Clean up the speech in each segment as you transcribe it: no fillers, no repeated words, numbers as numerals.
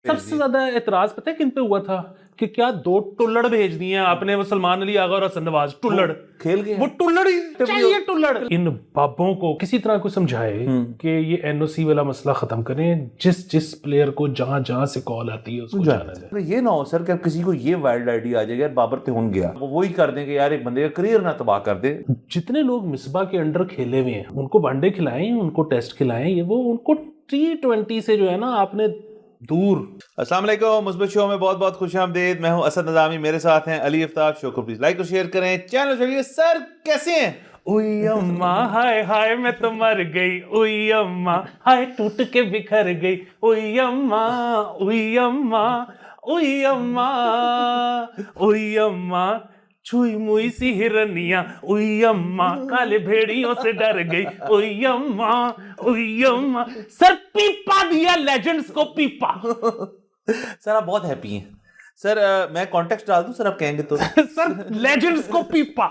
सबसे ज्यादा एतराज पता है किन पे हुआ था कि क्या 2 टुल्लड़ भेज दिए हैं आपने, वो सलमान अली आगा और हसन नवाज, टुल्लड़ खेल गए, वो टुल्लड़ ही चाहिए, टुल्लड़। इन बाबों को किसी तरह को समझाए कि ये एनओसी वाला मसला खत्म करें, जिस प्लेयर को जहां से कॉल आती है उसको जाना दें। ये ना हो सर कि किसी को ये वाइल्ड आइडिया आ जाएगा यार बाबर तिहुन गया, वो वही कर देंगे यार, एक बंदे का करियर ना तबाह कर दे। जितने लोग मिसबा के अंडर खेले हुए हैं उनको वनडे खिलाएं, उनको टेस्ट खिलाएं, ये वो उनको T20 से जो है ना आपने दूर। अस्सलाम वालेकुम, मुस्बत शो में बहुत बहुत खुशामदीद। मैं हूं असद नज़ामी, मेरे साथ हैं अली आफ्ताब। शो को प्लीज लाइक और शेयर करें, चैनल जोड़िए। सर कैसे हैं? ओई अम्मा हाय हाय मैं तो मर गई, ओई अम्मा हाय टूट के बिखर गई, ओई अम्मा ओई अम्मा ओई अम्मा ओई अम्मा छुई मुई सी हिरनिया, ओई अम्मा काले भेड़ियों से डर गई, ओई अम्मा ओई अम्मा। सर पीपा दिया लेजेंड्स को, पीपा। सर आप बहुत हैप्पी हैं सर। मैं कॉन्टेक्स्ट डाल दूं सर, आप कहेंगे तो। सर लेजेंड्स को पीपा।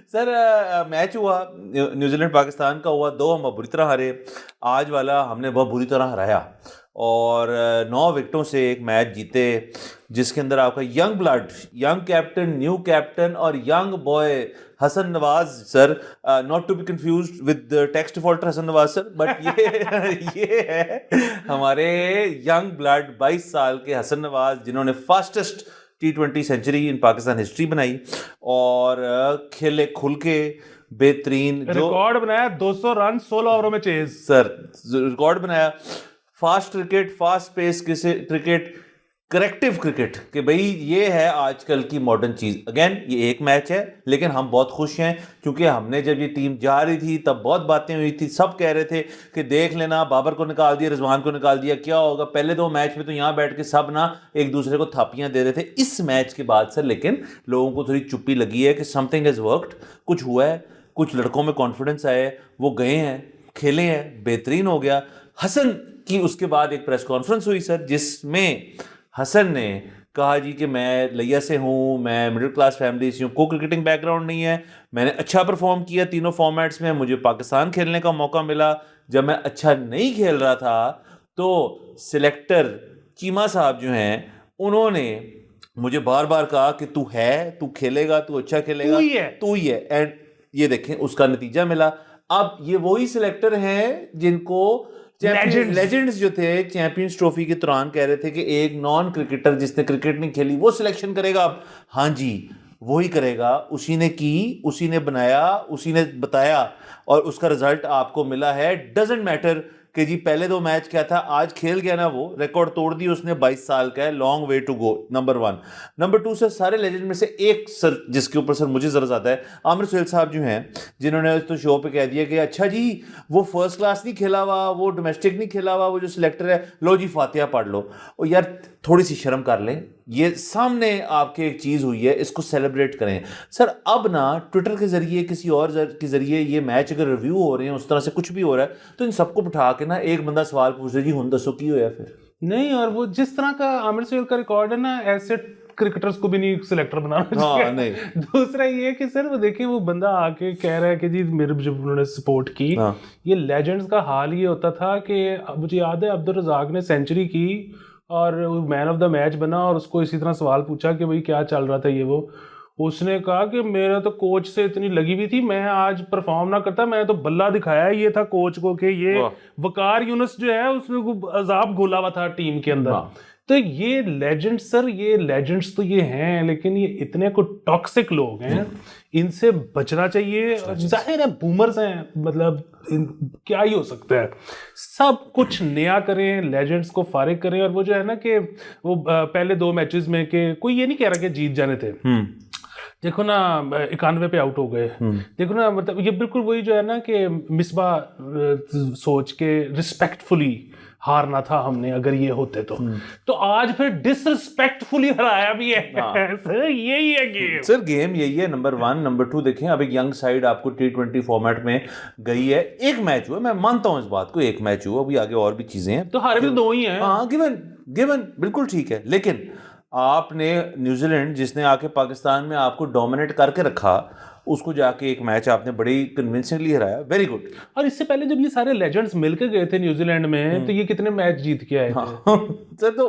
सर मैच हुआ, न्यूजीलैंड पाकिस्तान का हुआ, 2 हम बुरी तरह हारे। आज वाला हमने बहुत बुरी तरह हराया और 9 विकेटों से एक मैच जीते, जिसके अंदर आपका young blood, young captain, new captain और young boy Hasan Nawaz sir, not to be confused with tax defaulter Hasan Nawaz sir, but ये है हमारे यंग ब्लड 22 साल के हसन नवाज, जिन्होंने फास्टेस्ट T20 सेंचुरी इन पाकिस्तान हिस्ट्री बनाई और खेले खुल के बेहतरीन, जो रिकॉर्ड बनाया 200 रन 16 ओवरों में चेज। सर रिकॉर्ड बनाया, fast cricket, fast pace cricket, corrective cricket, कि भाई ये है आजकल की मॉडर्न चीज। अगेन ये एक मैच है, लेकिन हम बहुत खुश हैं क्योंकि हमने जब ये टीम जा रही थी तब बहुत बातें हुई थी, सब कह रहे थे कि देख लेना बाबर को निकाल दिया, रिजवान को निकाल दिया, क्या होगा। पहले 2 मैच में तो यहाँ बैठ के सब ना एक दूसरे को थापियां दे रहे थे। इस मैच के बाद सर लेकिन लोगों को थोड़ी चुप्पी लगी है कि समथिंग हैज वर्कड, कुछ हुआ है, कुछ लड़कों में कॉन्फिडेंस आया है, वो गए हैं, खेले हैं, बेहतरीन हो गया। हसन की उसके बाद एक प्रेस कॉन्फ्रेंस हुई सर, जिसमें हसन ने कहा जी कि मैं लिया से हूँ, मैं मिडिल क्लास फैमिली से हूँ, कोई क्रिकेटिंग बैकग्राउंड नहीं है, मैंने अच्छा परफॉर्म किया 3 फॉर्मेट्स में, मुझे पाकिस्तान खेलने का मौका मिला। जब मैं अच्छा नहीं खेल रहा था तो सिलेक्टर चीमा साहब जो हैं उन्होंने मुझे बार बार कहा कि तू है, तू खेलेगा, तू अच्छा खेलेगा, तू ही है। एंड ये देखें उसका नतीजा मिला। अब ये वही सिलेक्टर हैं जिनको लेजेंड्स जो थे चैंपियंस ट्रॉफी के दौरान कह रहे थे कि एक नॉन क्रिकेटर जिसने क्रिकेट नहीं खेली वो सिलेक्शन करेगा। अब हाँ जी वही करेगा, उसी ने की, उसी ने बनाया, उसी ने बताया और उसका रिजल्ट आपको मिला है। डजेंट मैटर कि जी पहले 2 मैच क्या था, आज खेल गया ना, वो रिकॉर्ड तोड़ दी उसने, 22 साल का है, long way to go. Number 1। Number 2 sir, सारे लेजेंड में से एक सर जिसके ऊपर सर मुझे जरा आता है, आमिर सुहेल साहब जो हैं, जिन्होंने तो शो पे कह दिया कि अच्छा जी वो फर्स्ट क्लास नहीं खेला हुआ, वो डोमेस्टिक नहीं खेला हुआ, वो जो सिलेक्टर है, लो जी फातिहा पढ़ लो। और यार थोड़ी सी शर्म कर लें, ये सामने आपके एक चीज़ हुई है, इसको सेलिब्रेट करें सर। अब ना ट्विटर के जरिए, किसी और के जरिए ये मैच अगर रिव्यू हो रहे हैं, उस तरह से कुछ भी हो रहा है, तो इन सबको बिठा के ना एक बंदा सवाल पूछ रहे जी हुन दसो की होया फिर नहीं। और वो जिस तरह का आमिर सुहेल का रिकॉर्ड है ना, ऐसे क्रिकेटर्स को भी नहीं सिलेक्टर बनाना चाहिए। नहीं। दूसरा ये कि सर वो देखिए, वो बंदा आके कह रहा है कि जी मेरे जब उन्होंने सपोर्ट की, ये लेजेंड्स का हाल ये होता था कि मुझे याद है अब्दुल रज़ाक ने सेंचुरी की और मैन ऑफ द मैच बना और उसको इसी तरह सवाल पूछा कि भाई क्या चल रहा था ये वो, उसने कहा कि मेरा तो कोच से इतनी लगी हुई थी, मैं आज परफॉर्म ना करता, मैं तो बल्ला दिखाया ये था कोच को कि ये वकार यूनुस जो है उसने अजाब घोला हुआ था टीम के अंदर। तो ये लेजेंड्स सर, ये लेजेंड्स तो ये हैं, लेकिन ये इतने को टॉक्सिक लोग हैं, इनसे बचना चाहिए। जाहिर है बूमर्स हैं, मतलब क्या ही हो सकता है, सब कुछ नया करें, लेजेंड्स को फारिग करें। और वो जो है ना कि वो पहले 2 मैचेस में के कोई ये नहीं कह रहा कि जीत जाने थे, देखो ना 91 पे आउट हो गए, देखो ना, मतलब ये बिल्कुल वही जो है ना कि मिसबा सोच के रिस्पेक्टफुली हारना था हमने, अगर ये होते तो आज फिर डिसरिस्पेक्टफुली हराया भी है। सर यही है गेम, सर गेम यही है। नंबर 1। नंबर 2 देखें, अब एक यंग साइड आपको T20 फॉर्मेट में गई है, एक मैच हुआ, मैं मानता हूं इस बात को, एक मैच हुआ, अभी आगे और भी चीजें हैं, तो हारे भी 2 ही हैं। हाँ गिवन बिल्कुल ठीक है, लेकिन आपने न्यूजीलैंड जिसने आके पाकिस्तान में आपको डोमिनेट करके रखा, उसको जाके एक मैच आपने बड़ी कन्विंसिंगली हराया, वेरी गुड। और इससे पहले जब ये सारे लेजेंड्स मिलकर गए थे न्यूजीलैंड में, तो ये कितने मैच जीत के आए थे? सर तो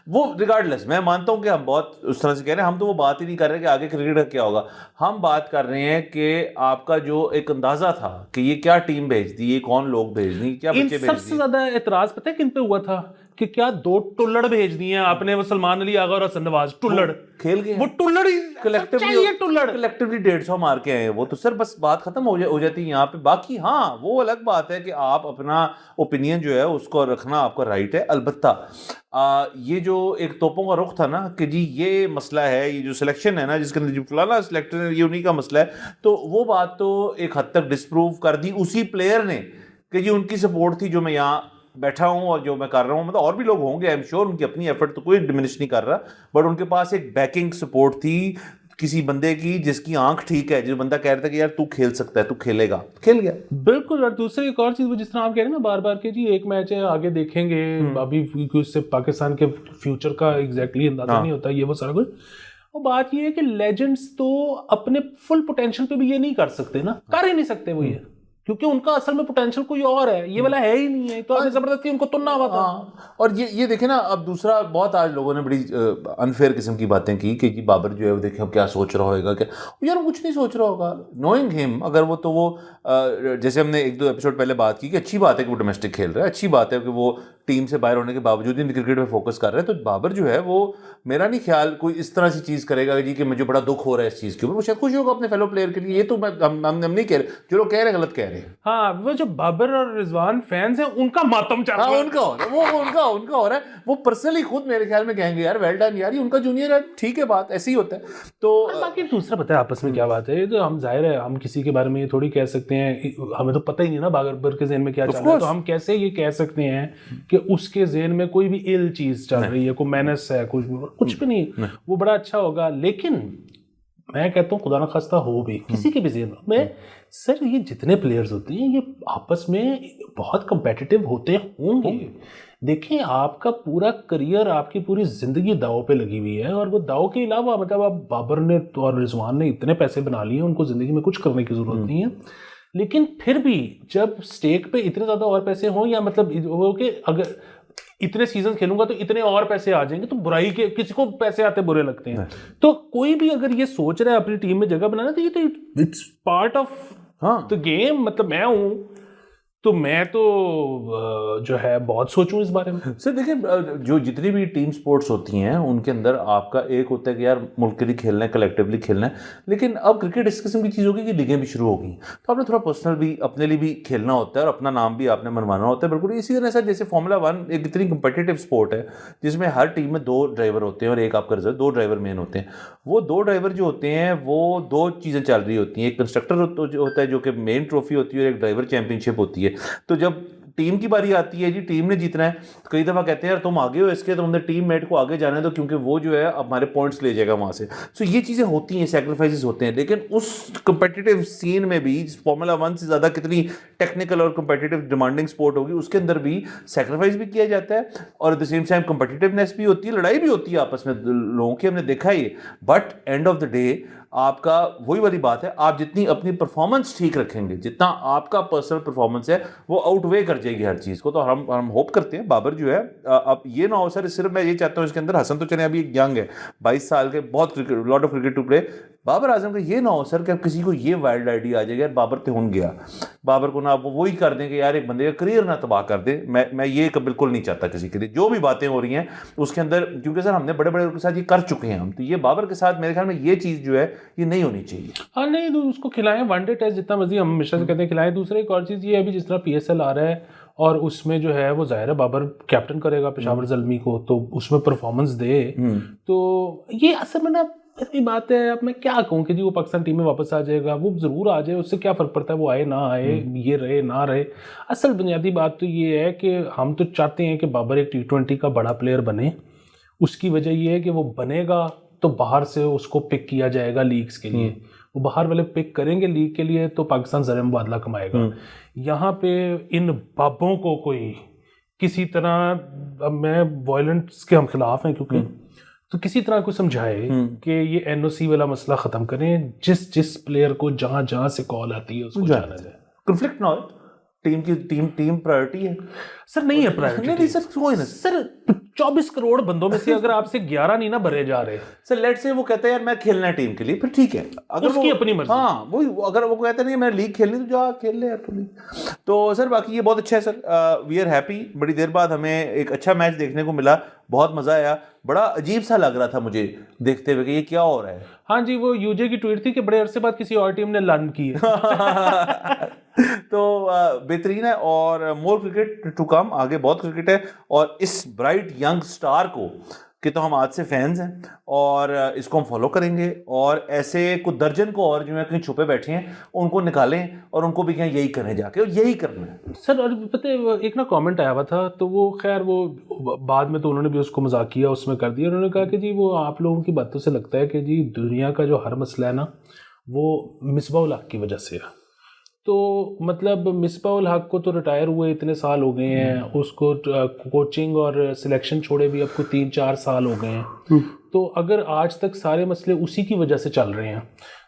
वो रिगार्डलेस, मैं मानता हूं कि हम बहुत उस तरह से कह रहे हैं, हम तो वो बात ही नहीं कर रहे कि आगे क्रिकेट का क्या होगा, हम बात कर रहे हैं कि आपका जो एक अंदाजा था कि ये क्या टीम भेज दी, ये कौन लोग भेज दी, क्या बच्चे भेज सबसे ज्यादा एतराज पता है किन पे हुआ था कि क्या 2 टुल्लड़ भेज दिए आपने, वो सलमान अली आगा और हसन नवाज टुल्लड़ खेल गए, वो टुल्लड़ ही कलेक्टिवली 150 मार के आए वो तो सर, बस बात खत्म हो जाती है यहाँ पे। बाकी हाँ वो अलग बात है कि आप अपना ओपिनियन जो है उसको रखना आपका राइट है। अलबत्ता ये जो एक तोपों का रुख था ना कि जी ये मसला है, ये जो सिलेक्शन है ना जिसके अंदर जो फलाना सिलेक्टर है ये उन्हीं का मसला है, तो वो बात तो एक हद तक डिस्प्रूव कर दी उसी प्लेयर ने कि जी उनकी सपोर्ट थी जो मैं यहाँ बैठा हूं और जो मैं कर रहा हूं, मतलब और भी लोग होंगे आई एम श्योर, उनकी अपनी एफर्ट तो कोई डिमिनिश नहीं कर रहा, बट उनके पास एक बैकिंग सपोर्ट थी किसी बंदे की जिसकी आंख ठीक है, जो बंदा कह रहा था कि यार तू खेल सकता है, तू खेलेगा, खेल गया। बिल्कुल। और दूसरी एक और चीज, वो जिस तरह आप कह रहे हैं ना बार बार के जी एक मैच है आगे देखेंगे, अभी उससे पाकिस्तान के फ्यूचर का एग्जैक्टली अंदाजा नहीं होता, ये वो सारा कुछ। और बात ये है कि लेजेंड्स तो अपने फुल पोटेंशियल पे भी ये नहीं कर सकते ना, कर ही नहीं सकते वो ये, क्योंकि उनका असल में पोटेंशियल कोई और है, ये वाला है ही नहीं है, तो आगे जबरदस्ती उनको तुनना हुआ था। और ये देखे ना, अब दूसरा बहुत आज लोगों ने बड़ी अनफेयर किस्म की बातें की कि जी बाबर जो है वो देखे अब क्या सोच रहा होगा, क्या यार वो कुछ नहीं सोच रहा होगा, नोइंग हिम, अगर वो तो वो जैसे हमने 1-2 एपिसोड पहले बात की कि अच्छी बात है कि वो डोमेस्टिक खेल रहा है, अच्छी बात है कि वो टीम से बाहर होने के बावजूद ही क्रिकेट पे फोकस कर रहे हैं, तो बाबर जो है वो मेरा नहीं ख्याल कोई इस तरह सी चीज़ करेगा जी कि मुझे बड़ा दुख हो रहा है इस चीज़ के ऊपर, वो शायद खुश होगा अपने फेलो प्लेयर के लिए, ये तो हम नहीं कह रहे, जो लोग कह रहे हैं गलत कह रहे हैं। हाँ, वो जो बाबर और रिजवान फैंस हैं उनका मातम चल रहा है, उनका हो रहा है, उनका हो रहा है, वो पर्सनली खुद मेरे ख्याल में कहेंगे यार वेल डन यार, ये उनका जूनियर है, ठीक है, बात ऐसी ही होता है। तो बाकी दूसरा पता है आपस में क्या बात है, ये तो हम जाहिर है हम किसी के बारे में ये थोड़ी कह सकते हैं, हमें तो पता ही नहीं ना बाबर के ज़हन में क्या चल रहा है, तो हम कैसे ये कह सकते हैं कि उसके ज़हन में कोई भी इल चीज़ चल रही है, कोई मैनस है, कुछ भी नहीं, वो बड़ा अच्छा होगा। लेकिन मैं कहता हूँ खुदा ना खास्ता हो भी किसी के भी ज़हन में, सर ये जितने प्लेयर्स होते हैं ये आपस में बहुत कंपेटिटिव होते होंगे। देखें आपका पूरा करियर, आपकी पूरी ज़िंदगी दाव पे लगी हुई है, और वो दाव के अलावा मतलब आप बाबर ने और रिजवान ने इतने पैसे बना लिए, उनको ज़िंदगी में कुछ करने की ज़रूरत नहीं है, लेकिन फिर भी जब स्टेक पे इतने ज़्यादा और पैसे हों, या मतलब वो कि अगर इतने सीजन खेलूंगा तो इतने और पैसे आ जाएंगे, तो बुराई के किसी को पैसे आते बुरे लगते हैं, तो कोई भी अगर ये सोच रहा है अपनी टीम में जगह बनाना, तो ये तो it's part of the game. मतलब मैं हूं तो मैं तो जो है बहुत सोचूं इस बारे में। सर देखिए, जो जितनी भी टीम स्पोर्ट्स होती हैं उनके अंदर आपका एक होता है कि यार मुल्क के लिए खेलना है, कलेक्टिवली खेलना है, लेकिन अब क्रिकेट इस किस्म की चीज़ होगी कि लीगें भी शुरू हो गई, तो आपने थोड़ा पर्सनल भी अपने लिए भी खेलना होता है और अपना नाम भी आपने मनवाना होता है। बिल्कुल इसी तरह सर, जैसे फार्मूला 1 एक इतनी कंपिटिटिव स्पोर्ट है जिसमें हर टीम में 2 ड्राइवर होते हैं और एक आपका रिजर्व, 2 ड्राइवर मेन होते हैं। वो 2 ड्राइवर जो होते हैं वो 2 चीज़ें चल रही होती हैं, एक कंस्ट्रक्टर होता है जो कि मेन ट्रॉफी होती है, और एक ड्राइवर चैंपियनशिप होती है। तो जब टीम की बारी आती है जी, टीम ने जीतना है, तो कई दफ़ा कहते हैं यार तुम आगे हो इसके, तो हमने टीम मेट को आगे जाने दो क्योंकि वो जो है हमारे पॉइंट्स ले जाएगा वहाँ से। सो ये चीज़ें होती हैं, सेक्रीफाइसेस होते हैं, लेकिन उस कंपेटिटिव सीन में भी फार्मूला 1 से ज़्यादा कितनी टेक्निकल और कंपेटिटिव डिमांडिंग स्पोर्ट होगी, उसके अंदर भी सेक्रीफाइस भी किया जाता है और at the same time competitiveness भी होती है, लड़ाई भी होती है आपस में लोगों की, हमने देखा ही। But end of the day आपका वही वाली बात है, आप जितनी अपनी परफॉर्मेंस ठीक रखेंगे, जितना आपका पर्सनल परफॉर्मेंस है वो आउटवे कर जाएगी हर चीज़ को। तो हम होप करते हैं बाबर जो है, अब ये ना हो सर सिर्फ मैं ये चाहता हूँ इसके अंदर, हसन तो चले अभी एक यंग है 22 साल के, बहुत lot of cricket to play, Babar Azam का ये ना हो सर कि अब किसी को ये वाइल्ड आइडिया आ जाएगा यार बाबर तो हुन गया, बाबर को ना आप वही कर दें कि यार एक बंदे का करियर ना तबाह कर दे। मैं ये बिल्कुल नहीं चाहता किसी के लिए, जो भी बातें हो रही हैं उसके अंदर, क्योंकि सर हमने बड़े बड़े के साथ ये कर चुके हैं हम, तो ये बाबर के साथ मेरे ख्याल में ये चीज़ जो है ये नहीं होनी चाहिए। हाँ नहीं, तो उसको खिलाएं वनडे टेस्ट जितना मर्जी, हम हमेशा से कहते हैं खिलाएं। दूसरा एक और चीज़ ये है, अभी जिस तरह PSL आ रहा है और उसमें जो है वो ज़ाहिर है बाबर कैप्टन करेगा पेशावर ज़ल्मी को, तो उसमें परफॉर्मेंस दे, तो ये असल में ना ऐसी बात है, अब मैं क्या कहूँ कि जी वो पाकिस्तान टीम में वापस आ जाएगा, वो ज़रूर आ जाए, उससे क्या फ़र्क पड़ता है वो आए ना आए, ये रहे ना रहे। असल बुनियादी बात तो ये है कि हम तो चाहते हैं कि बाबर एक T20 का बड़ा प्लेयर बने। उसकी वजह ये है कि वो बनेगा तो बाहर से उसको पिक किया जाएगा लीग्स के लिए, वो बाहर वाले पिक करेंगे लीग के लिए, तो पाकिस्तान ज़र मुबादला कमाएगा। यहाँ पे इन बाबों को कोई किसी तरह, अब मैं वायलेंस के हम खिलाफ हैं क्योंकि तो किसी तरह को समझाए कि ये एनओसी वाला मसला खत्म करें, जिस प्लेयर को जहां से कॉल आती है उसको जाना जाए, कंफ्लिक्ट ना हो, टीम प्रायोरिटी है सर। नहीं है प्रायोरिटी, नहीं सर, कोई ना सर। 24 करोड़ बंदों में से अगर आपसे 11 नहीं ना भरे जा रहे सर, लेट से वो कहता है यार मैं खेलना है टीम के लिए, फिर ठीक है, अगर उसकी अपनी मर्जी। हाँ वो अगर वो कहता नहीं मैं लीग खेलनी, तो जा खेल ले यार तो लीग। तो सर बाकी ये बहुत अच्छा है सर, वी आर हैप्पी। बड़ी देर बाद हमें एक अच्छा मैच देखने को मिला, बहुत मजा आया। बड़ा अजीब सा लग रहा था मुझे देखते हुए कि ये क्या हो रहा है। हाँ जी, वो यूजे की ट्वीट थी कि बड़े अरसे बाद किसी और टीम ने लन की है। तो बेहतरीन है, और मोर क्रिकेट टू कम, आगे बहुत क्रिकेट है। और इस ब्राइट यंग स्टार को कि तो हम आज से फैंस हैं, और इसको हम फॉलो करेंगे, और ऐसे कुछ दर्जन को और जो है कहीं छुपे बैठे हैं उनको निकालें, और उनको भी कहें यही करने जाके, और यही करना है सर। और पता है एक ना कमेंट आया हुआ था, तो वो खैर वो बाद में तो उन्होंने भी उसको मजाक किया, उसमें कर दिया। उन्होंने कहा कि जी वो आप लोगों की बातों से लगता है कि जी दुनिया का जो हर मसला है ना वो मिसबाह उल हक की वजह से है। तो मतलब मिसबाह उल हक को तो रिटायर हुए इतने साल हो गए हैं, उसको कोचिंग और सिलेक्शन छोड़े भी आपको 3-4 साल हो गए हैं। तो अगर आज तक सारे मसले उसी की वजह से चल रहे हैं,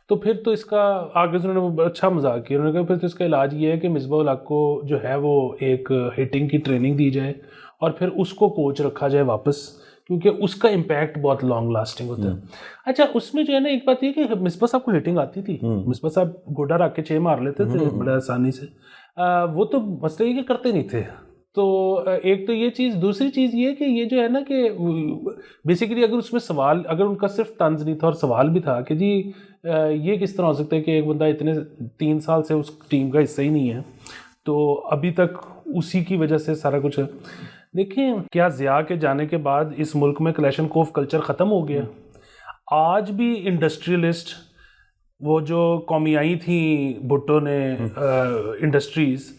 तो फिर तो इसका आगे से उन्होंने अच्छा मजाक किया। उन्होंने कहा फिर तो इसका इलाज ये है कि मिसबाह उल हक को जो है वो एक हिटिंग की ट्रेनिंग दी जाए, और फिर उसको कोच रखा जाए वापस, क्योंकि उसका इम्पैक्ट बहुत लॉन्ग लास्टिंग होता है। अच्छा, उसमें जो है ना एक बात ये कि मिसबाह साहब को हिटिंग आती थी, मिसबाह साहब गोडा रख के 6 मार लेते थे बड़े आसानी से। वो तो मसले ये कि करते नहीं थे। तो एक तो ये चीज़, दूसरी चीज़ ये कि ये जो है ना कि बेसिकली अगर उसमें सवाल, अगर उनका सिर्फ तंज नहीं था और सवाल भी था कि जी ये किस तरह हो सकता है कि एक बंदा इतने 3 साल से उस टीम का हिस्सा ही नहीं है, तो अभी तक उसी की वजह से सारा कुछ है। देखिए, क्या ज़िया के जाने के बाद इस मुल्क में क्लैशनकोफ कल्चर ख़त्म हो गया? आज भी इंडस्ट्रियलिस्ट, वो जो कौमियाई थी भुट्टो ने इंडस्ट्रीज़,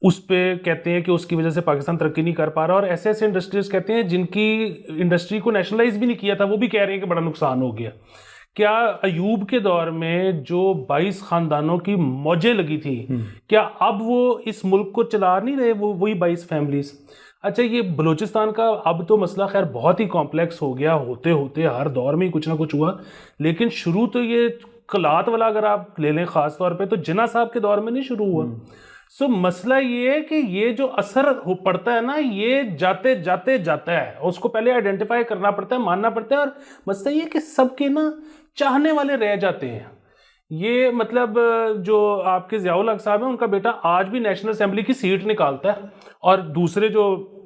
उस पे कहते हैं कि उसकी वजह से पाकिस्तान तरक्की नहीं कर पा रहा, और ऐसे ऐसे इंडस्ट्रीज कहते हैं जिनकी इंडस्ट्री को नेशनलाइज भी नहीं किया था, वो भी कह रहे हैं कि बड़ा नुकसान हो गया। क्या अयूब के दौर में जो 22 खानदानों की मौजें लगी थी, क्या अब वो इस मुल्क को चला नहीं रहे, वो वही 22 फैमिलीज? अच्छा, ये बलूचिस्तान का अब तो मसला खैर बहुत ही कॉम्प्लेक्स हो गया, होते होते हर दौर में ही कुछ ना कुछ हुआ, लेकिन शुरू तो ये कलात वाला अगर आप ले लें ख़ास तौर पे, तो जिन्ना साहब के दौर में नहीं शुरू हुआ। सो मसला ये है कि ये जो असर पड़ता है ना, ये जाते जाते जाता है, उसको पहले आइडेंटिफाई करना पड़ता है, मानना पड़ता है। और मसला ये कि सबके ना चाहने वाले रह जाते हैं। ये मतलब जो आपके ज़ियाउल हक साहब हैं, उनका बेटा आज भी नेशनल असेंबली की सीट निकालता है, और दूसरे जो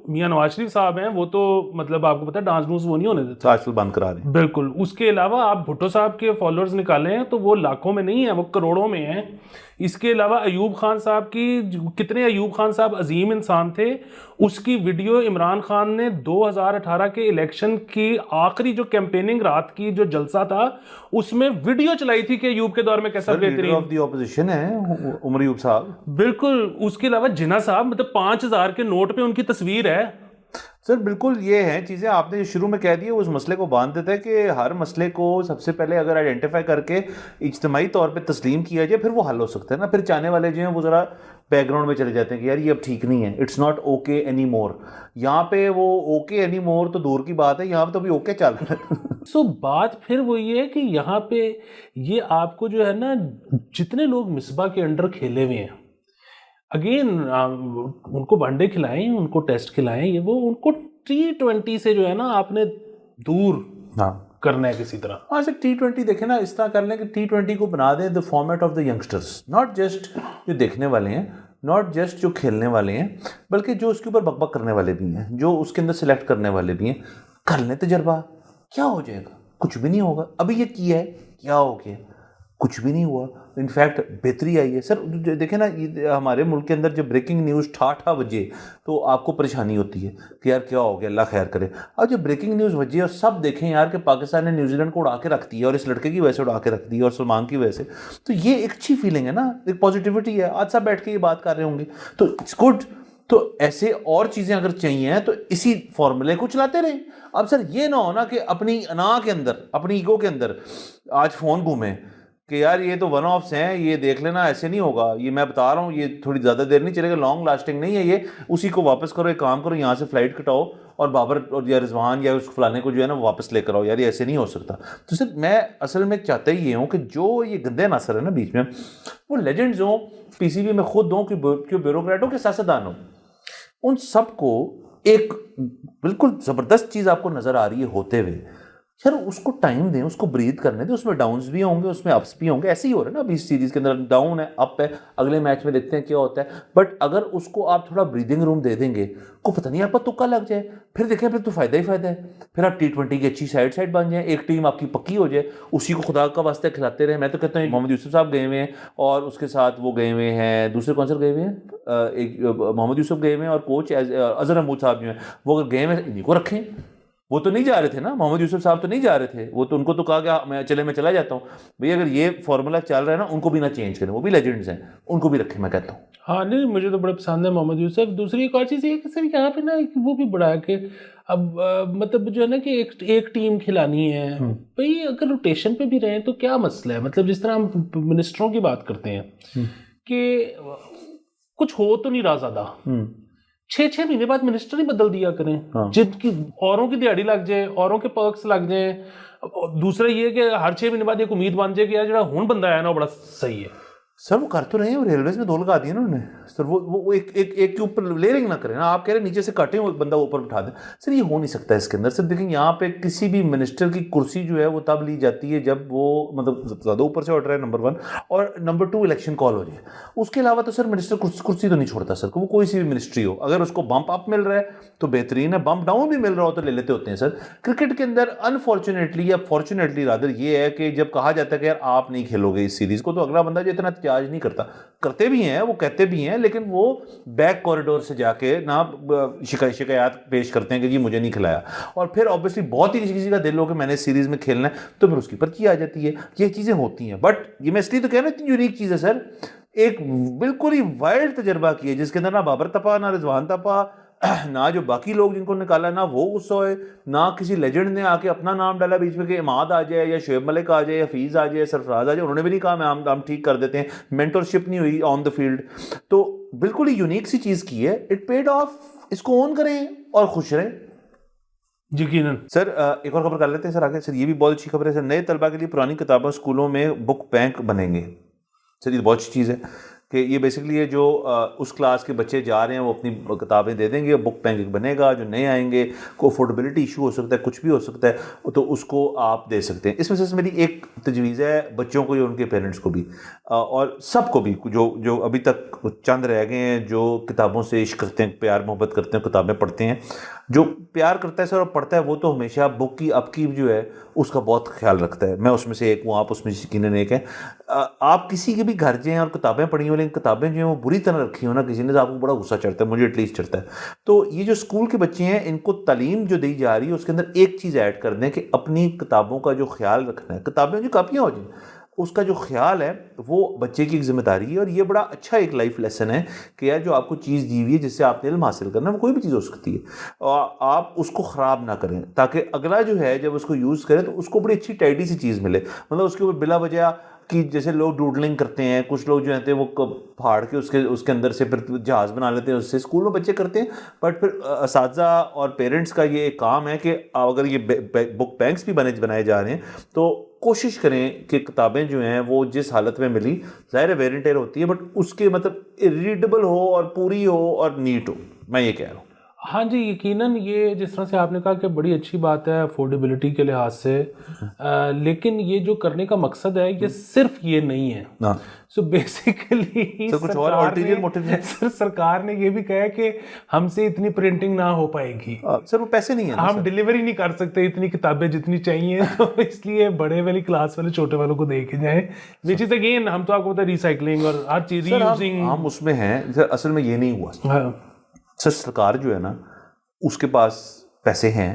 मियां नवाज शरीफ साहब हैं वो तो मतलब आपको पता है डांस डूंस वो नहीं होने देते, आजकल बंद करा रहे हैं। बिल्कुल। उसके अलावा आप भुट्टो साहब के फॉलोअर्स निकाले हैं तो वो लाखों में नहीं है, वो करोड़ों में हैं। इसके अलावा अयूब खान साहब की, कितने अयूब खान साहब अजीम इंसान थे, उसकी वीडियो इमरान खान ने 2018 के इलेक्शन की आखिरी जो कैंपेनिंग रात की जो जलसा था उसमें वीडियो चलाई थी कि अयूब के दौर में कैसा बेहतरीन ऑफ द ऑपोजिशन है उमर अयूब साहब। बिल्कुल। उसके अलावा जिन्ना साहब, मतलब 5000 के नोट पे उनकी तस्वीर है। सर बिल्कुल, ये हैं चीज़ें आपने शुरू में कह दी, उस मसले को बांध देता है कि हर मसले को सबसे पहले अगर आइडेंटिफाई करके इज्तिमाई तौर पे तस्लीम किया जाए, फिर वो हल हो सकता है ना। फिर चाहने वाले जो हैं वो ज़रा बैकग्राउंड में चले जाते हैं कि यार ये अब ठीक नहीं है, it's not okay any more. यहाँ पे वो ओके एनी मोर तो दूर की बात है, यहाँ पे तो अभी ओके चल रहा है। सो बात फिर वही है कि यहाँ पे ये आपको जो है ना, जितने लोग मिसबा के अंडर खेले हुए हैं, अगेन उनको वनडे खिलाएं, उनको टेस्ट खिलाएं, ये वो उनको T20 से जो है ना आपने दूर करना है किसी तरह। हाँ सर, T20 देखें ना, इस तरह कर लें कि T20 को बना दें the format of the youngsters, not just जो देखने वाले हैं, नॉट जस्ट जो खेलने वाले हैं, बल्कि जो उसके ऊपर बकबक करने वाले भी हैं, जो उसके अंदर सिलेक्ट करने वाले भी हैं। कर लें तजर्बा, क्या हो जाएगा? कुछ भी नहीं होगा। अभी ये किया है, क्या हो गया? कुछ भी नहीं हुआ, इनफैक्ट बेहतरी आई है। सर देखें ना, हमारे मुल्क के अंदर जब ब्रेकिंग न्यूज़ ठाठा बजे तो आपको परेशानी होती है कि यार क्या हो गया, अल्लाह खैर करे। अब जब ब्रेकिंग न्यूज़ बजे और सब देखें यार कि पाकिस्तान ने न्यूजीलैंड को उड़ा के रख दिया, और इस लड़के की वजह से उड़ा के रख दी, और सलमान की वजह से, तो ये एक अच्छी फीलिंग है ना, एक पॉजिटिविटी है। आज सब बैठ के ये बात कर रहे होंगे तो इट्स गुड। तो ऐसे और चीज़ें अगर चाहिए तो इसी फॉर्मूले को चलाते रहें। अब सर ये ना हो ना कि अपनी अना के अंदर, अपनी ईगो के अंदर आज फ़ोन घूमे कि यार ये तो वन ऑफ्स हैं, ये देख लेना, ऐसे नहीं होगा, ये मैं बता रहा हूँ, ये थोड़ी ज़्यादा देर नहीं चलेगा, लॉन्ग लास्टिंग नहीं है ये, उसी को वापस करो, एक काम करो, यहाँ से फ्लाइट कटाओ और बाबर और या रिजवान या उस फलाने को जो है ना वापस लेकर आओ, यार ये ऐसे नहीं हो सकता। तो सर मैं असल में चाहता ही ये हूँ कि जो ये गंदे नासर है ना बीच में, वो लेजेंड्स हों, पीसीबी में खुद हों, कि ब्यूरोक्रेट हो, कि सियासतदान हो, उन सबको एक बिल्कुल ज़बरदस्त चीज़ आपको नज़र आ रही है होते हुए, यार उसको टाइम दें, उसको ब्रीथ करने दें, उसमें डाउन्स भी होंगे, उसमें अप्स भी होंगे, ऐसे ही हो रहा है ना अभी इस सीरीज़ के अंदर, डाउन है, अप है, अगले मैच में देखते हैं क्या होता है। बट अगर उसको आप थोड़ा ब्रीदिंग रूम दे देंगे, को पता नहीं आपका तुक्का लग जाए, फिर देखें फिर तो फ़ायदा ही फ़ायदा है, फिर आप T20 की अच्छी साइड बन जाए, एक टीम आपकी पक्की हो जाए, उसी को खुदा का वास्ते खिलाते रहे। मैं तो कहता हूँ मोहम्मद यूसुफ साहब गए हुए हैं और उसके साथ वो गए हुए हैं, दूसरे कौन से गए हुए हैं, एक मोहम्मद यूसुफ गए हुए हैं और कोच अजहर महमूद साहब जो हैं, वो अगर गए हुए इन्हीं को रखें। वो तो नहीं जा रहे थे ना, मोहम्मद यूसुफ साहब तो नहीं जा रहे थे, वो तो उनको तो कहा कि मैं चला जाता हूँ भैया, अगर ये फॉर्मूला चल रहा है ना, उनको भी ना चेंज करें, वो भी लेजेंड्स हैं, उनको भी रखें, मैं कहता हूँ। हाँ नहीं, मुझे तो बड़ा पसंद है मोहम्मद यूसुफ। दूसरी एक और चीज़ ये है कि सर यहाँ पे ना वो भी बड़ा है कि अब मतलब जो है ना कि एक टीम खिलानी है भाई, अगर रोटेशन पे भी रहें तो क्या मसला है। मतलब जिस तरह हम मिनिस्टरों की बात करते हैं कि कुछ हो तो नहीं रहा ज़्यादा, 6-6 महीने बाद मिनिस्टर ही बदल दिया करें। हाँ। जिनकी औरों की दिहाड़ी लग जाए, औरों के पर्क्स लग जाए। दूसरा ये कि हर 6 महीने बाद एक उम्मीद बन जाए कि यार जो हुण बंदा आया ना बड़ा सही है। सर वो कर तो रहे हैं, वो रेलवेज में 2 लगा दिए ना उन्होंने सर, वो एक के ऊपर लेयरिंग ना करें ना, आप कह रहे हैं नीचे से काटें वो बंदा ऊपर उठा दें, सर ये हो नहीं सकता है इसके अंदर। सर देखिए यहाँ पे किसी भी मिनिस्टर की कुर्सी जो है वो तब ली जाती है जब वो मतलब ज़्यादा ऊपर से ऑर्डर है, नंबर 1, और नंबर 2 इलेक्शन कॉल हो जाए। उसके अलावा तो सर मिनिस्टर कुर्सी तो नहीं छोड़ता सर, वो कोई सी भी मिनिस्ट्री हो, अगर उसको बम्प अप मिल रहा है तो बेहतरीन है, बम्प डाउन भी मिल रहा हो तो ले लेते होते हैं सर। क्रिकेट के अंदर अनफॉर्चुनेटली या फॉर्चुनेटली रादर ये है कि जब कहा जाता है कि यार आप नहीं खेलोगे इस सीरीज़ को, तो अगला बंदा जो इतना एहतजाज नहीं करता, करते भी हैं वो, कहते भी हैं, लेकिन वो बैक कॉरिडोर से जाके ना शिकायत पेश करते हैं कि जी मुझे नहीं खिलाया, और फिर ऑब्वियसली बहुत ही किसी का दिल हो कि मैंने इस सीरीज़ में खेलना है तो फिर उसकी पर्ची आ जाती है। ये चीज़ें होती हैं, बट ये मैं इसलिए तो कह रहा हूँ इतनी यूनिक चीज़ है सर, एक बिल्कुल ही वाइल्ड तजर्बा की है जिसके अंदर ना बाबर तपा, ना रिजवान तपा, ना जो बाकी लोग जिनको निकाला, ना वो गुस्सा होए, ना किसी लेजेंड ने आके अपना नाम डाला बीच में कि इमाद आ जाए या शुएब मलिक आ जाए या फीज़ आ जाए, सरफराज आ जाए, उन्होंने भी नहीं कहा हम ठीक कर देते हैं, मेंटरशिप नहीं हुई ऑन द फील्ड। तो बिल्कुल ही यूनिक सी चीज़ की है, इट पेड ऑफ, इसको ऑन करें और खुश रहें। यकीनन सर एक और खबर कर लेते हैं सर आगे। सर ये भी बहुत अच्छी खबर है सर, नए तलबा के लिए पुरानी किताबें स्कूलों में बुक बैंक बनेंगे। सर ये बहुत अच्छी चीज़ है कि ये बेसिकली है जो उस क्लास के बच्चे जा रहे हैं वो अपनी किताबें दे देंगे, बुक बैंक बनेगा, जो नए आएंगे को अफोर्डेबिलिटी इशू हो सकता है, कुछ भी हो सकता है, तो उसको आप दे सकते हैं। इसमें से मेरी एक तजवीज़ है बच्चों को या उनके पेरेंट्स को भी और सबको भी जो अभी तक चंद रह गए हैं जो किताबों से इश्क करते हैं, प्यार मोहब्बत करते हैं, किताबें पढ़ते हैं, जो प्यार करता है सर और पढ़ता है वो तो हमेशा बुक की अपकीप जो है उसका बहुत ख्याल रखता है। मैं उसमें से एक हूँ, आप उसमें यकीनन एक हैं। आप किसी के भी घर जाएँ और किताबें पढ़ी हो, लेकिन किताबें जो हैं वो बुरी तरह रखी हो ना किसी ने, तो आपको बड़ा गुस्सा चढ़ता है, मुझे एटलीस्ट चढ़ता है। तो ये जो स्कूल के बच्चे हैं इनको तालीम जो दी जा रही है उसके अंदर एक चीज़ ऐड कर दें कि अपनी किताबों का जो ख्याल रखना है, किताबें जो कापियाँ हो जाए उसका जो ख्याल है वो बच्चे की एक जिम्मेदारी है। और ये बड़ा अच्छा एक लाइफ लेसन है कि यार जो आपको चीज़ दी हुई है जिससे आपने इल्म हासिल करना है, वो कोई भी चीज़ हो सकती है, और आप उसको ख़राब ना करें ताकि अगला जो है जब उसको यूज़ करे तो उसको बड़ी अच्छी टाइडी सी चीज़ मिले। मतलब उसके ऊपर बिला वजह कि जैसे लोग डूडलिंग करते हैं, कुछ लोग जो हैं वो फाड़ के उसके अंदर से फिर जहाज़ बना लेते हैं, उससे स्कूल में बच्चे करते हैं। बट फिर असातिज़ा और पेरेंट्स का ये काम है कि अगर ये बुक बैंक्स भी बनाए जा रहे हैं तो कोशिश करें कि किताबें जो हैं वो जिस हालत में मिली, ज़ाहिर वेयर एंड टेयर होती है, बट उसके मतलब रीडेबल हो और पूरी हो और नीट हो, मैं ये कह रहा हूँ। हाँ जी, यकीनन ये जिस तरह से आपने कहा कि बड़ी अच्छी बात है अफोर्डेबिलिटी के लिहाज से, लेकिन ये जो करने का मकसद है ये सिर्फ ये नहीं है। सो बेसिकली कुछ और अल्टीरियर मोटिव है। सर सरकार ने ये भी कहा है कि हमसे इतनी प्रिंटिंग ना हो पाएगी। सर वो पैसे नहीं है, हम डिलीवरी नहीं कर सकते इतनी किताबें जितनी चाहिए, तो इसलिए बड़े वाली क्लास वाले छोटे वालों को दे के जाए, विच इज अगेन हम तो आपको पता है रिसाइकलिंग और हर चीज रीयूजिंग हम उसमें हैं सर। असल में ये नहीं हुआ सर, सरकार जो है ना उसके पास पैसे हैं,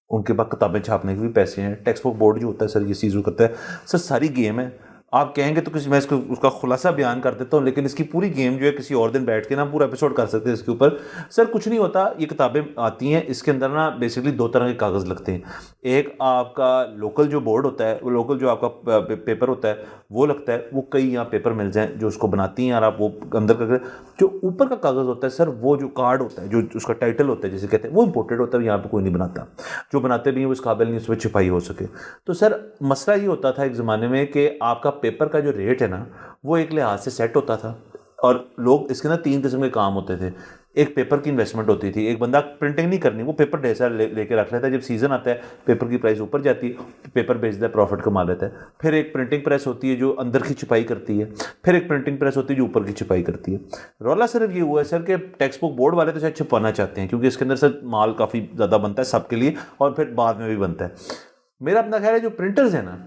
उनके पास किताबें छापने के भी पैसे हैं, टेक्स्ट बुक बोर्ड जो होता है सर ये चीज़ करता है सर, सारी गेम है। आप कहेंगे तो किसी मैं इसको उसका खुलासा बयान कर देता हूँ, लेकिन इसकी पूरी गेम जो है किसी और दिन बैठ के ना पूरा एपिसोड कर सकते हैं इसके ऊपर। सर कुछ नहीं होता, ये किताबें आती हैं, इसके अंदर ना बेसिकली 2 तरह के कागज़ लगते हैं। एक आपका लोकल जो बोर्ड होता है, वो लोकल जो आपका पेपर होता है वो लगता है, वो कई यहाँ पेपर मिल जाए जो उसको बनाती हैं और आप वो अंदर करके, जो ऊपर का कागज़ होता है सर, वो जो कार्ड होता है, जो उसका टाइटल होता है जिसे कहते हैं, वो इंपोर्टेड होता है, यहाँ पे कोई नहीं बनाता। जो बनाते भी हैं वो इस काबिल नहीं उसमें छिपाई हो सके। तो सर मसला ये होता था एक ज़माने में कि आपका पेपर का जो रेट है ना, वो एक लिहाज से सेट होता था, और लोग इसके ना 3 किस्म के काम होते थे। एक पेपर की इन्वेस्टमेंट होती थी, एक बंदा प्रिंटिंग नहीं करनी, वो पेपर ढेर सारा लेके रख लेता है, जब सीज़न आता है पेपर की प्राइस ऊपर जाती है, पेपर बेचता है, प्रॉफिट कमा लेता है। फिर एक प्रिंटिंग प्रेस होती है जो अंदर की छपाई करती है, फिर एक प्रिंटिंग प्रेस होती है जो ऊपर की छपाई करती है। रौला सिर्फ ये हुआ है सर कि टेक्स्ट बुक बोर्ड वाले तो शायद छपाना चाहते हैं क्योंकि इसके अंदर सर माल काफ़ी ज़्यादा बनता है सबके लिए, और फिर बाद में भी बनता है। मेरा अपना ख्याल है जो प्रिंटर्स हैं ना,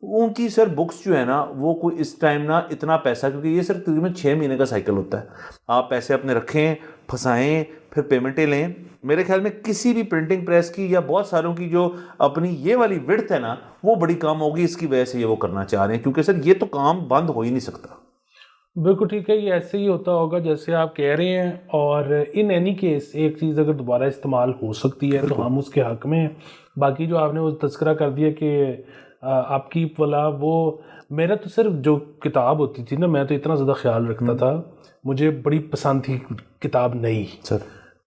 उनकी सर बुक्स जो है ना, वो कोई इस टाइम ना इतना पैसा, क्योंकि ये सर तकरीबन 6 महीने का साइकिल होता है, आप पैसे अपने रखें, फंसाएं, फिर पेमेंटें लें। मेरे ख्याल में किसी भी प्रिंटिंग प्रेस की या बहुत सारों की जो अपनी ये वाली विड्थ है ना, वो बड़ी कम होगी, इसकी वजह से ये वो करना चाह रहे हैं, क्योंकि सर ये तो काम बंद हो ही नहीं सकता। बिल्कुल ठीक है, ये ऐसे ही होता होगा जैसे आप कह रहे हैं। और इन एनी केस एक चीज़ अगर दोबारा इस्तेमाल हो सकती है तो हम उसके हक में हैं। बाकी जो आपने वो तस्करा कर दिया कि आपकी वाला, वो मेरा तो सिर्फ जो किताब होती थी ना, मैं तो इतना ज़्यादा ख्याल रखता था, मुझे बड़ी पसंद थी किताब नई सर।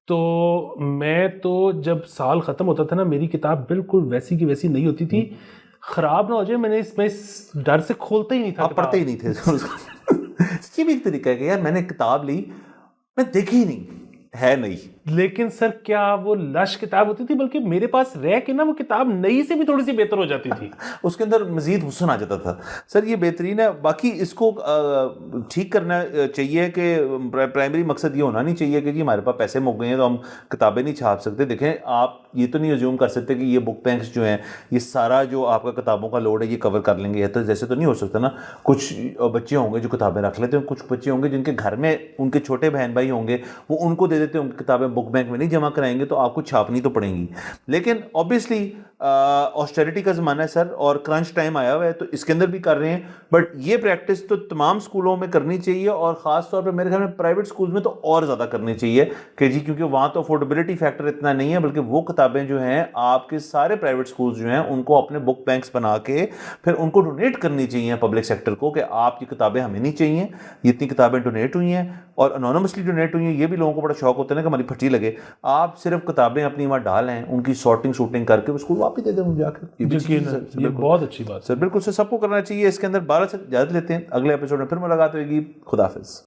तो मैं तो जब साल ख़त्म होता था ना, मेरी किताब बिल्कुल वैसी की वैसी नहीं होती थी, ख़राब ना हो जाए, मैंने इसमें इस डर से खोलता ही नहीं था। आप पढ़ते ही नहीं थे। ये भी एक तरीका है कि यार मैंने किताब ली, मैं देखी ही नहीं, है नहीं। लेकिन सर क्या वो लश किताब होती थी, बल्कि मेरे पास रह के ना वो किताब नई से भी थोड़ी सी बेहतर हो जाती थी। उसके अंदर मजीद हुस्न आ जाता था। सर ये बेहतरीन है। बाकी इसको ठीक करना चाहिए कि प्राइमरी मकसद ये होना नहीं चाहिए कि जी हमारे पास पैसे मुक गए हैं तो हम किताबें नहीं छाप सकते। देखें, आप ये तो नहीं अज्यूम कर सकते कि ये बुक बैंक्स जो हैं ये सारा जो आपका किताबों का लोड है ये कवर कर लेंगे, तो जैसे तो नहीं हो सकता ना। कुछ बच्चे होंगे जो किताबें रख लेते हैं, कुछ बच्चे होंगे जिनके घर में उनके छोटे बहन भाई होंगे, वो उनको दे देते होंगे किताबें, बुक बैंक में नहीं जमा कराएंगे तो आपको छापनी तो पड़ेंगी। लेकिन ऑब्वियसली ऑस्टेरिटी का ज़माना है सर, और क्रंच टाइम आया हुआ है, तो इसके अंदर भी कर रहे हैं। बट ये प्रैक्टिस तो तमाम स्कूलों में करनी चाहिए, और ख़ास तौर पे मेरे ख्याल में प्राइवेट स्कूल में तो और ज़्यादा करनी चाहिए कि जी, क्योंकि वहाँ तो अफोर्डेबिलिटी फैक्टर इतना नहीं है, बल्कि वो किताबें जो हैं आपके सारे प्राइवेट स्कूल जो हैं उनको अपने बुक बैंक्स बना के फिर उनको डोनेट करनी चाहिए पब्लिक सेक्टर को, कि आप ये किताबें हमें नहीं चाहिए, ये इतनी किताबें डोनेट हुई हैं और अनोनिमसली डोनेट हुई हैं। ये भी लोगों को बड़ा शौक होता है ना कि हमारी फटी लगे, आप सिर्फ किताबें अपनी वहाँ डालें, उनकी सॉर्टिंग शूटिंग करके स्कूल वापस दे दें जाकर। ये बहुत अच्छी बात सर, बिल्कुल सर, सबको करना चाहिए। इसके अंदर 12 से इजाज़त लेते हैं, अगले एपिसोड में फिर मुलाकात होगी। खुदा हाफिज़।